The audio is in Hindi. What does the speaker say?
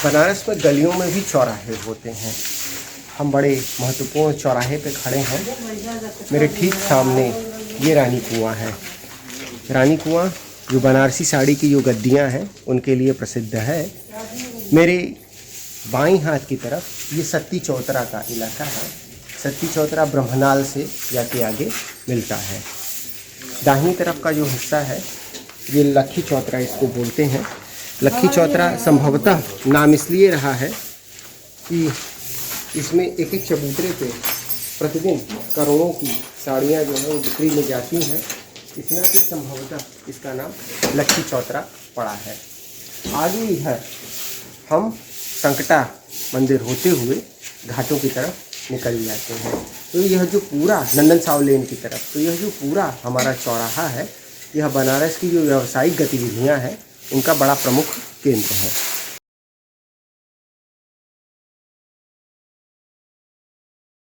बनारस में गलियों में भी चौराहे होते हैं। हम बड़े महत्वपूर्ण चौराहे पे खड़े हैं। मेरे ठीक सामने ये रानी कुआं है। रानी कुआं जो बनारसी साड़ी की जो गद्दियाँ हैं उनके लिए प्रसिद्ध है। मेरे बाईं हाथ की तरफ ये सत्ती चौतरा का इलाका है। सत्ती चौतरा ब्रह्मनाल से जाके आगे मिलता है। दाहिनी तरफ का जो हिस्सा है ये लक्खी चौतरा इसको बोलते हैं। लक्खी चौतरा संभवतः नाम इसलिए रहा है कि इसमें एक एक चबूतरे पे प्रतिदिन करोड़ों की साड़ियाँ जो है वो बिक्री में जाती हैं। इस नाते संभवतः इसका नाम लक्खी चौतरा पड़ा है। आगे इधर हम संकटा मंदिर होते हुए घाटों की तरफ निकल जाते हैं। तो यह जो पूरा नंदन साव लेन की तरफ, तो यह जो पूरा हमारा चौराहा है, यह बनारस की जो व्यावसायिक गतिविधियां हैं उनका बड़ा प्रमुख केंद्र है।